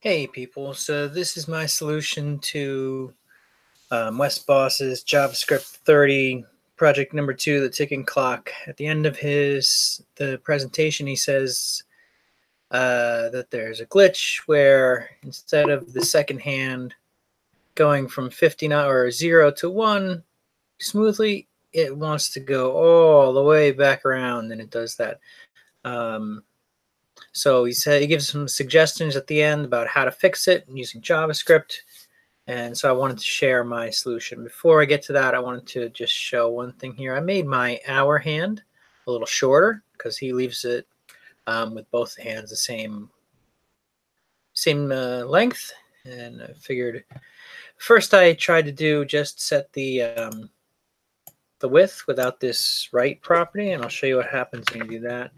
Hey people, so this is my solution to Wes Bos's JavaScript30 project number 2, the ticking clock. At the end of the presentation, he says that there's a glitch where instead of the second hand going from 59 or 0 to 1 smoothly, it wants to go all the way back around, and it does that. So he gives some suggestions at the end about how to fix it using JavaScript. And so I wanted to share my solution. Before I get to that, I wanted to just show one thing here. I made my hour hand a little shorter because he leaves it with both the hands the same length. And I figured first I tried to do just set the width without this right property, and I'll show you what happens when you do that.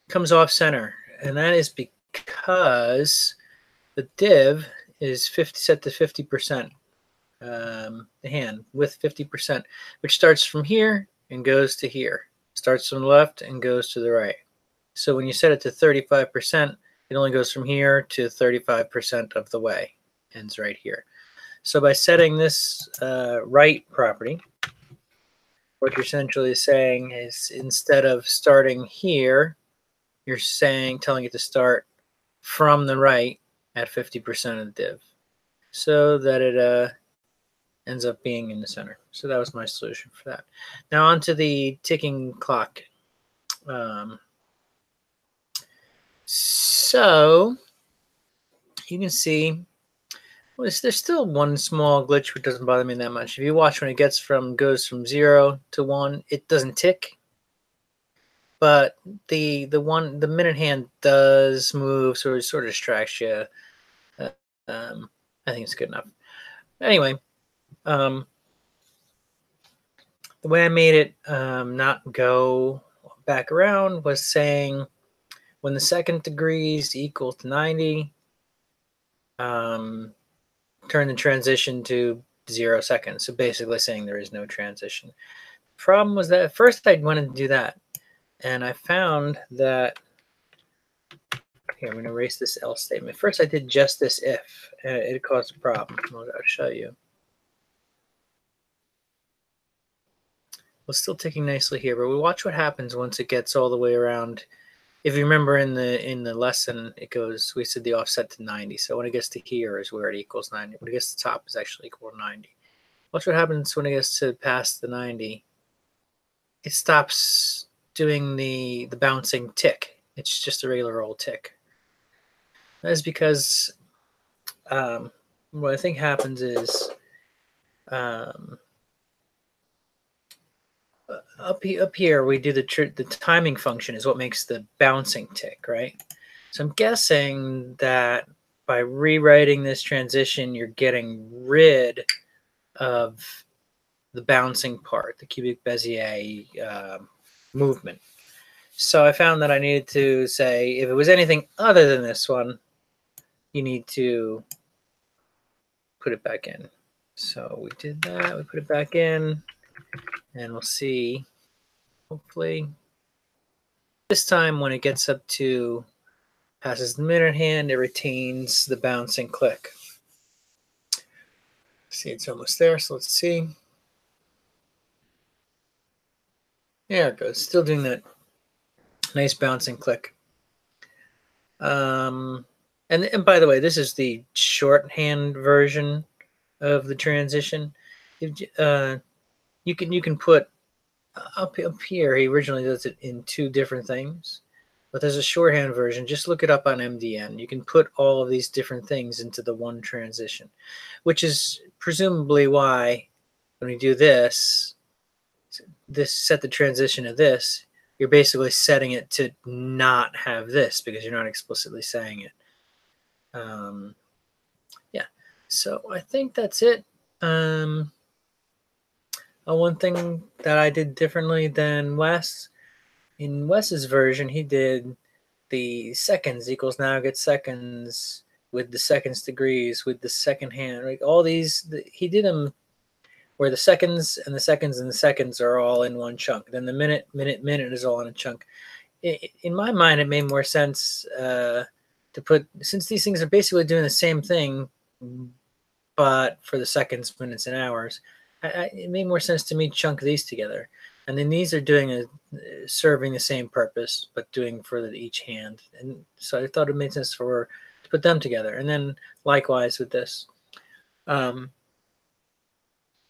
Comes off center, and that is because the div is set to 50%, the hand with 50%, which starts from here and goes to here, starts from the left and goes to the right. So when you set it to 35%, it only goes from here to 35% of the way, ends right here. So by setting this right property, what you're essentially saying is instead of starting here, you're telling it to start from the right at 50% of the div, so that it ends up being in the center. So that was my solution for that. Now onto the ticking clock. So you can see there's still one small glitch which doesn't bother me that much. If you watch when it goes from 0 to 1, it doesn't tick. But the minute hand does move, so it sort of distracts you. I think it's good enough. Anyway, the way I made it not go back around was saying when the second degrees equal to 90, turn the transition to 0 seconds. So basically saying there is no transition. The problem was that at first I wanted to do that, and I found that here, I'm going to erase this else statement. First, I did just this if, and it caused a problem. I'll show you. Well, still ticking nicely here, but we watch what happens once it gets all the way around. If you remember in the lesson, it goes, we said the offset to 90. So when it gets to here is where it equals 90. When it gets to the top, is actually equal to 90. Watch what happens when it gets to past the 90. It stops doing the bouncing tick. It's just a regular old tick. That is because what I think happens is up here we do the timing function is what makes the bouncing tick, right? So I'm guessing that by rewriting this transition, you're getting rid of the bouncing part, the cubic Bezier movement. So I found that I needed to say if it was anything other than this one, you need to put it back in. So we did that, we put it back in, and we'll see, hopefully, this time when it gets up to passes the minute hand, it retains the bouncing click. See, it's almost there, so let's see. There it goes, still doing that nice bouncing click. And by the way, this is the shorthand version of the transition. You can put up here. He originally does it in 2 different things, but there's a shorthand version. Just look it up on MDN. You can put all of these different things into the one transition, which is presumably why when we do this set the transition to this, you're basically setting it to not have this because you're not explicitly saying it. Yeah, so I think that's it. One thing that I did differently than Wes, in Wes's version, he did the seconds equals now get seconds with the seconds degrees with the second hand. Like all these, he did them where the seconds and the seconds and the seconds are all in one chunk. Then the minute is all in a chunk. in my mind, it made more sense to put, since these things are basically doing the same thing, but for the seconds, minutes, and hours, it made more sense to me chunk these together. And then these are doing serving the same purpose, but doing for each hand. And so I thought it made sense to put them together. And then likewise with this. So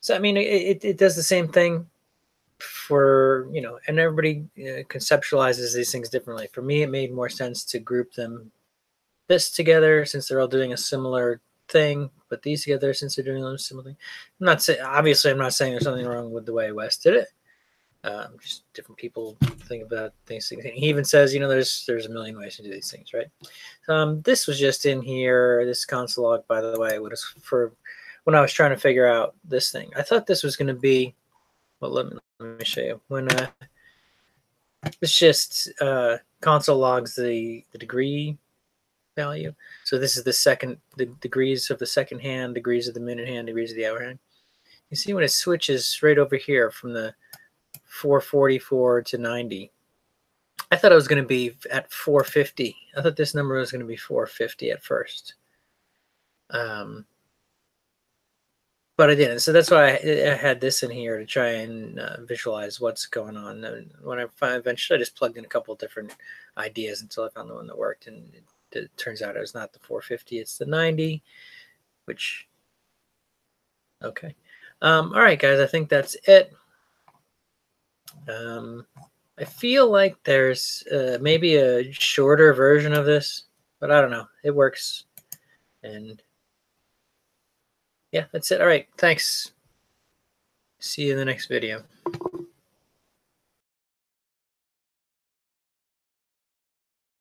I mean, it does the same thing for, and everybody conceptualizes these things differently. For me, it made more sense to group this together since they're all doing a similar thing, but these together since they're doing a similar thing. I'm not saying, obviously, I'm not saying there's something wrong with the way Wes did it. Just different people think about these things. He even says, there's a million ways to do these things, right? This was just in here. This console log, by the way, was for when I was trying to figure out this thing. I thought this was going to be, well, let me show you. When it's just console logs the degree value. So this is the degrees of the second hand, degrees of the minute hand, degrees of the hour hand. You see when it switches right over here from the 444 to 90. I thought it was going to be at 450. I thought this number was going to be 450 at first. But I didn't. So that's why I had this in here to try and visualize what's going on. And when I eventually I just plugged in a couple of different ideas until I found the one that worked. And it turns out it was not the 450, it's the 90, which, okay. All right, guys, I think that's it. I feel like there's maybe a shorter version of this, but I don't know. It works. And yeah, that's it. All right. Thanks. See you in the next video.